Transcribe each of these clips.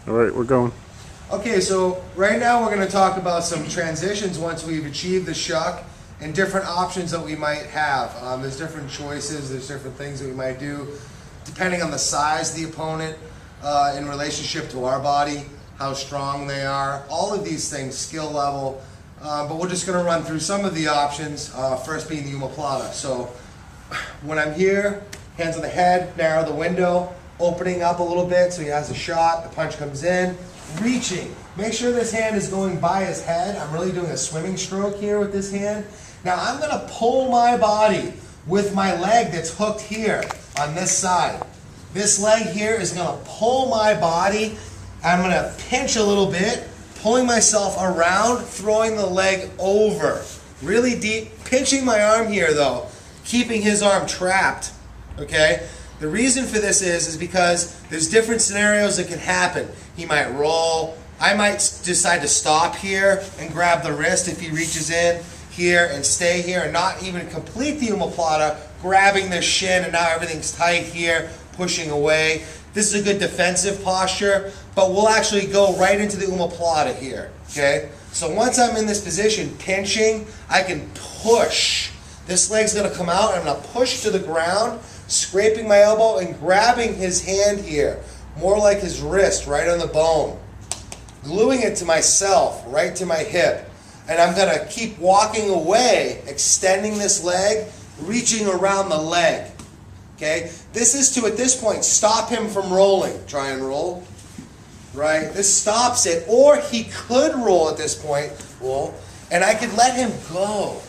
All right, we're going. Okay, so right now we're going to talk about some transitions once we've achieved the shuck and different options that we might have. There's different choices, there's different things that we might do depending on the size of the opponent in relationship to our body, how strong they are, all of these things, skill level. But we're just going to run through some of the options, first being the umoplata. So when I'm here, hands on the head, narrow the window, opening up a little bit so he has a shot, the punch comes in, reaching. Make sure this hand is going by his head. I'm really doing a swimming stroke here with this hand. Now I'm going to pull my body with my leg that's hooked here on this side. This leg here is going to pull my body. I'm going to pinch a little bit, pulling myself around, throwing the leg over. Really deep, pinching my arm here though, keeping his arm trapped, okay? The reason for this is because there's different scenarios that can happen. He might roll. I might decide to stop here and grab the wrist if he reaches in here and stay here and not even complete the umoplata, grabbing the shin and now everything's tight here, pushing away. This is a good defensive posture, but we'll actually go right into the umoplata here, okay? So once I'm in this position, pinching, I can push. This leg's gonna come out and I'm gonna push to the ground, scraping my elbow and grabbing his hand here, more like his wrist, right on the bone. Gluing it to myself, right to my hip. And I'm going to keep walking away, extending this leg, reaching around the leg. Okay? This is to, at this point, stop him from rolling. Try and roll. Right? This stops it. Or he could roll at this point, roll, and I could let him go.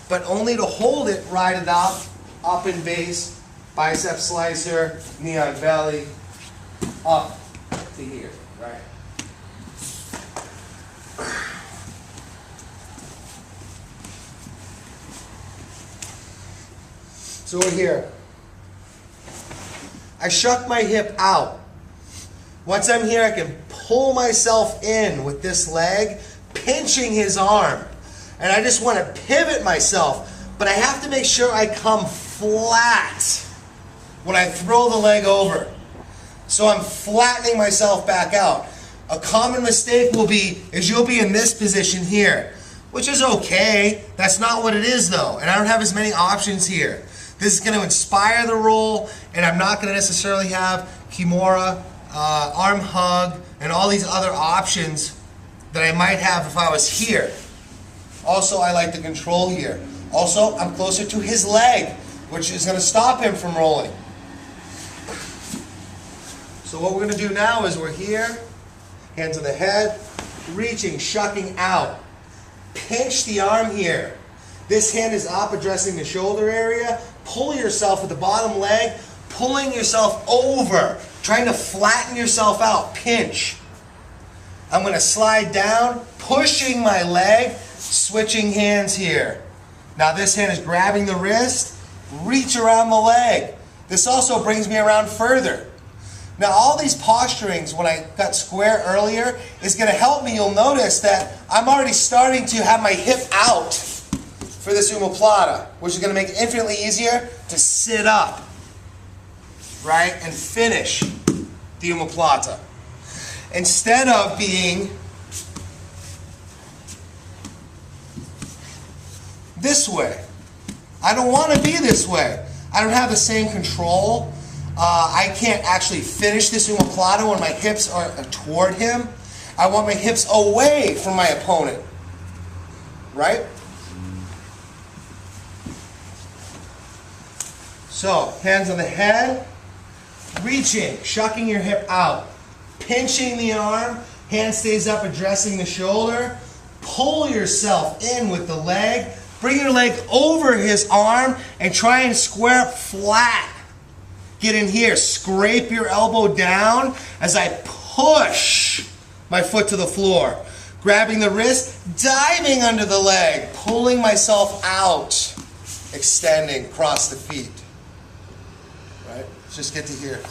But only to hold it, ride it up in base, bicep slicer, knee on belly, up to here, right? So we're here. I shuck my hip out. Once I'm here, I can pull myself in with this leg, pinching his arm. And I just want to pivot myself, but I have to make sure I come flat when I throw the leg over. So I'm flattening myself back out. A common mistake will be, is you'll be in this position here, which is okay. That's not what it is though, and I don't have as many options here. This is going to inspire the roll, and I'm not going to necessarily have kimura, arm hug, and all these other options that I might have if I was here. Also, I like the control here. Also, I'm closer to his leg, which is going to stop him from rolling. So what we're going to do now is we're here, hands on the head, reaching, shucking out. Pinch the arm here. This hand is up, addressing the shoulder area. Pull yourself with the bottom leg, pulling yourself over, trying to flatten yourself out. Pinch. I'm going to slide down, pushing my leg, switching hands here. Now this hand is grabbing the wrist, reach around the leg. This also brings me around further. Now all these posturings, when I got square earlier, is going to help me. You'll notice that I'm already starting to have my hip out for this umoplata, which is going to make it infinitely easier to sit up, right, and finish the umoplata. Instead of being this way. I don't want to be this way. I don't have the same control. I can't actually finish this umoplata when my hips are toward him. I want my hips away from my opponent. Right? So, hands on the head, reaching, shucking your hip out, pinching the arm, hand stays up, addressing the shoulder. Pull yourself in with the leg. Bring your leg over his arm and try and square up flat. Get in here. Scrape your elbow down as I push my foot to the floor. Grabbing the wrist, diving under the leg, pulling myself out, extending across the feet. Right? Let's just get to here.